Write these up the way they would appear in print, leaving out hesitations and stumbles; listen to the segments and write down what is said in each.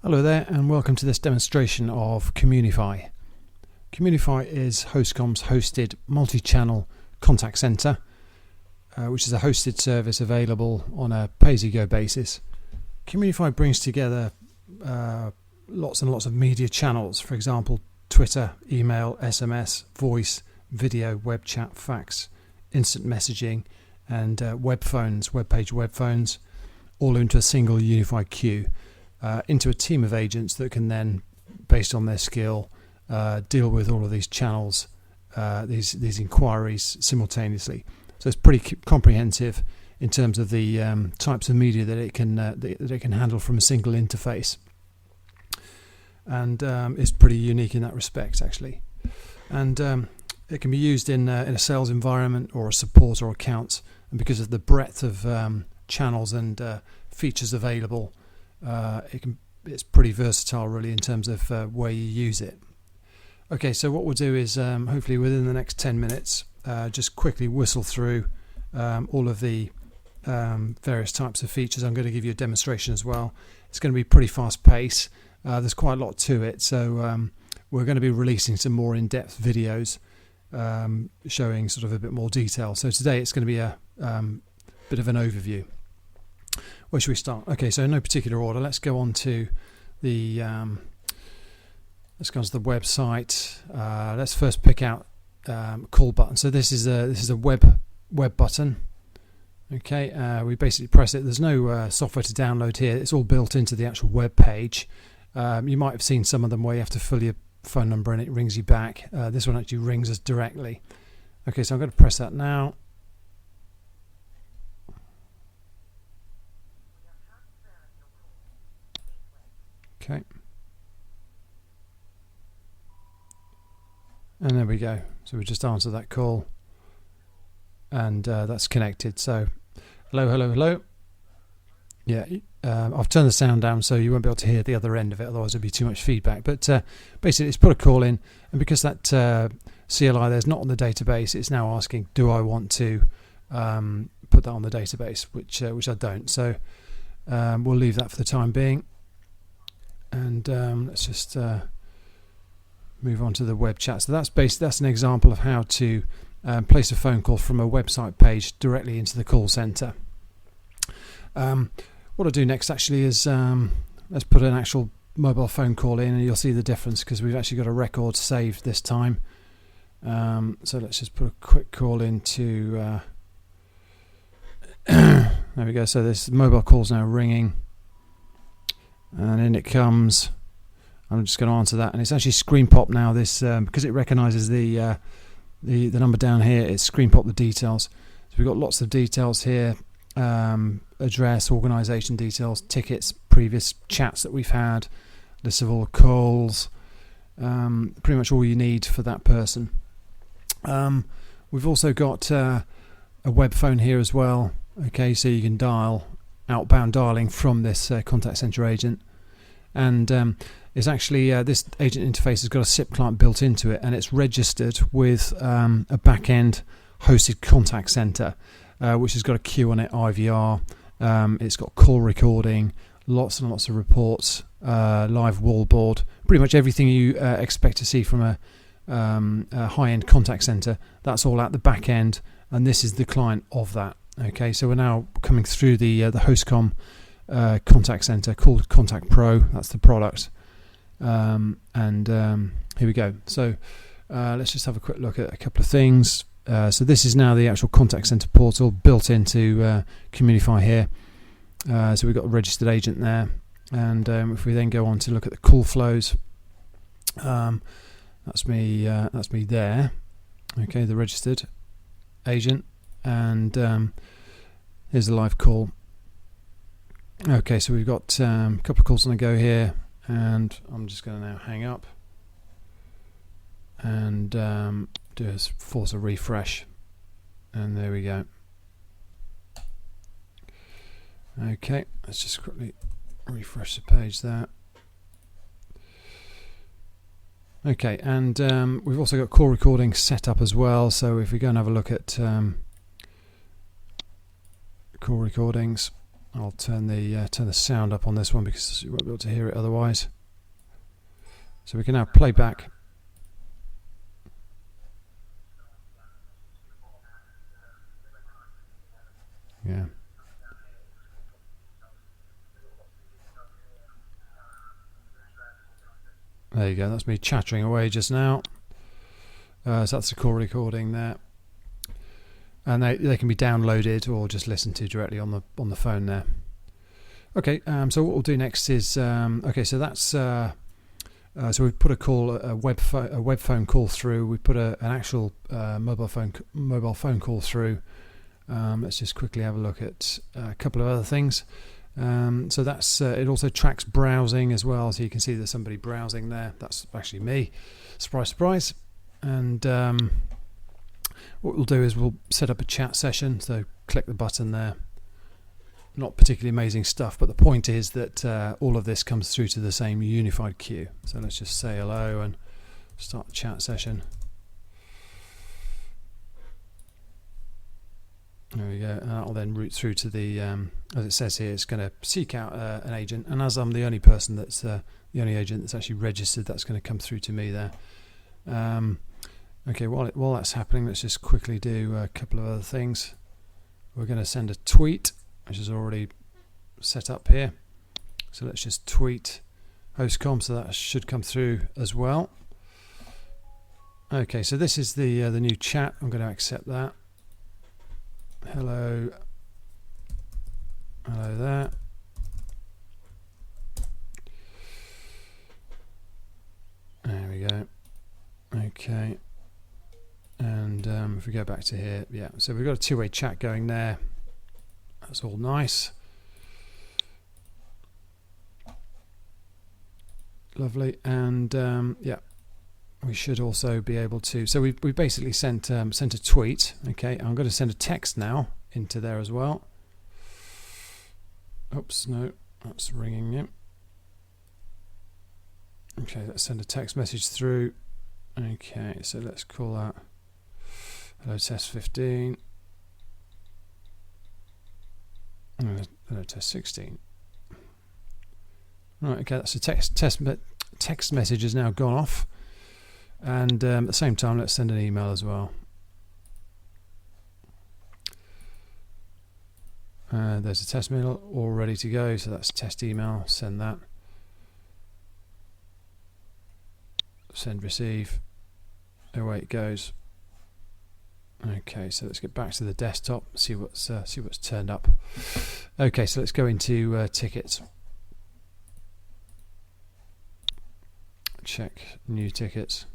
Hello there and welcome to this demonstration of Communify. Communify is Hostcom's hosted multi-channel contact center, which is a hosted service available on a pay-as-you-go basis. Communify brings together lots and lots of media channels, for example Twitter, email, SMS, voice, video, web chat, fax, instant messaging and web page web phones, all into a single unified queue. Into a team of agents that can then, based on their skill, deal with all of these channels, these inquiries simultaneously. So it's pretty comprehensive in terms of the types of media that it can handle from a single interface, and it's pretty unique in that respect actually. And it can be used in a sales environment or a support or accounts, and because of the breadth of channels and features available, it's pretty versatile really in terms of where you use it. Okay, so what we'll do is hopefully within the next 10 minutes just quickly whistle through all of the various types of features. I'm going to give you a demonstration as well. It's going to be pretty fast pace. There's quite a lot to it, so we're going to be releasing some more in-depth videos showing sort of a bit more detail. So today it's going to be a bit of an overview. Where should we start? Okay, so in no particular order, let's go on to the website. Let's first pick out call button. So this is a web button. Okay, we basically press it. There's no software to download here. It's all built into the actual web page. You might have seen some of them where you have to fill your phone number and it rings you back. This one actually rings us directly. Okay, so I'm going to press that now. Okay, and there we go. So we just answered that call, and that's connected. So, hello. Yeah, I've turned the sound down so you won't be able to hear the other end of it. Otherwise, there'd be too much feedback. But basically, it's put a call in, and because that CLI there's not on the database, it's now asking, do I want to put that on the database? Which I don't. So we'll leave that for the time being. And let's just move on to the web chat. So that's an example of how to place a phone call from a website page directly into the call center. What I'll do next actually is let's put an actual mobile phone call in, and you'll see the difference because we've actually got a record saved this time. So let's just put a quick call into there we go. So this mobile call's now ringing. And in it comes. I'm just going to answer that, and it's actually screen pop now. This because it recognises the number down here. It's screen pop the details. So we've got lots of details here: address, organisation details, tickets, previous chats that we've had, list of all the calls. Pretty much all you need for that person. We've also got a web phone here as well. Okay, so you can dial. Outbound dialing from this contact center agent, and it's actually this agent interface has got a SIP client built into it, and it's registered with a back-end hosted contact center, which has got a queue on it, IVR. It's got call recording, lots and lots of reports, live wallboard, pretty much everything you expect to see from a high-end contact center. That's all at the back end, and this is the client of that. Okay, so we're now coming through the Hostcom contact center called Contact Pro. That's the product, and here we go. So let's just have a quick look at a couple of things. So this is now the actual contact center portal built into Communify here. So we've got a registered agent there, and if we then go on to look at the call flows, that's me there. Okay, the registered agent. And here's the live call. Okay, so we've got a couple of calls on the go here, and I'm just going to now hang up and force a refresh, and there we go. Okay, let's just quickly refresh the page there. Okay, and we've also got call recording set up as well. So if we go and have a look at call recordings, I'll turn the sound up on this one because you won't be able to hear it otherwise. So we can now play back. Yeah. There you go. That's me chattering away just now. So that's the call recording there, and they can be downloaded or just listened to directly on the phone there. Okay. So what we'll do next is okay. So that's so we put a web phone call through. We put an actual mobile phone call through. Let's just quickly have a look at a couple of other things. So that's it also tracks browsing as well, so you can see there's somebody browsing there. That's actually me. Surprise, surprise. And what we'll do is we'll set up a chat session. So click the button there. Not particularly amazing stuff, but the point is that all of this comes through to the same unified queue. So let's just say hello and start the chat session. There we go, and that'll then route through to the, as it says here, it's going to seek out an agent, and as I'm the only person that's the only agent that's actually registered, that's going to come through to me there. Okay, while that's happening, let's just quickly do a couple of other things. We're going to send a tweet, which is already set up here. So let's just tweet hostcom, so that should come through as well. Okay, so this is the new chat. I'm going to accept that. Hello there. There we go. Okay, and if we go back to here, yeah, so we've got a two-way chat going there. That's all nice, lovely, and yeah, we should also be able to. So we basically sent a tweet. Okay, I'm going to send a text now into there as well. Oops, no, that's ringing it. Okay, let's send a text message through. Okay, so let's call that hello test 15. Hello test 16. Right, okay, that's a text message has now gone off. And at the same time, let's send an email as well. There's a test mail all ready to go, so that's test email. Send that. Send receive. Away it goes. Okay, so let's get back to the desktop. See what's turned up. Okay, so let's go into tickets. Check new tickets.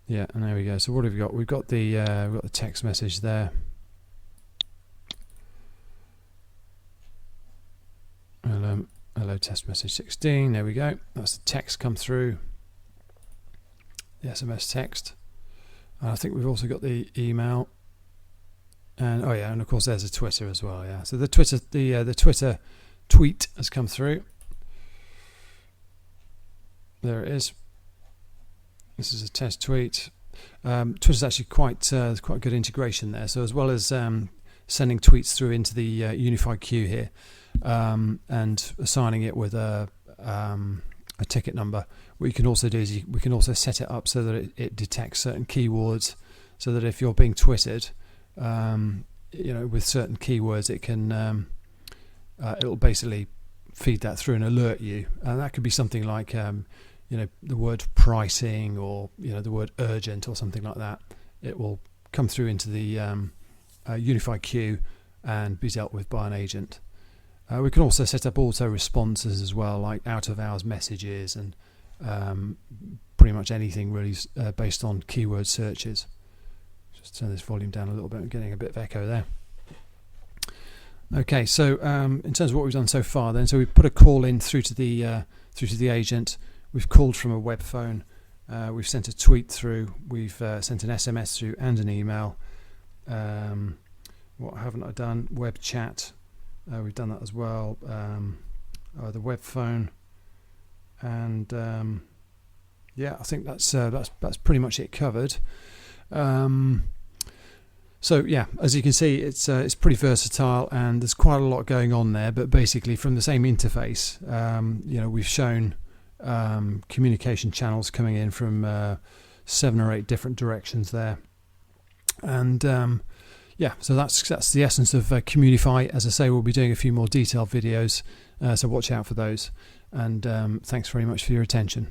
Yeah, and there we go. So what have we got? We've got the text message there. Hello, test message 16. There we go. That's the text come through. The SMS text. And I think we've also got the email. And oh yeah, and of course there's a Twitter as well. Yeah. So the Twitter tweet has come through. There it is. This is a test tweet. Twitter's actually quite good integration there. So as well as sending tweets through into the unified queue here and assigning it with a ticket number, what you can also do is we can also set it up so that it detects certain keywords, so that if you're being twittered, with certain keywords, it can it'll basically feed that through and alert you, and that could be something like the word pricing or the word urgent or something like that. It will come through into the unified queue and be dealt with by an agent. We can also set up auto responses as well, like out of hours messages and pretty much anything really based on keyword searches. Just turn this volume down a little bit. I'm getting a bit of echo there. Okay, so in terms of what we've done so far, then, so we've put a call in through to the agent. We've called from a web phone. We've sent a tweet through. We've sent an SMS through and an email. What haven't I done? Web chat. We've done that as well. The web phone, and yeah, I think that's pretty much it covered. So yeah, as you can see, it's pretty versatile, and there's quite a lot going on there. But basically, from the same interface, we've shown communication channels coming in from 7 or 8 different directions there, and so that's the essence of Communify. As I say, we'll be doing a few more detailed videos, so watch out for those. And thanks very much for your attention.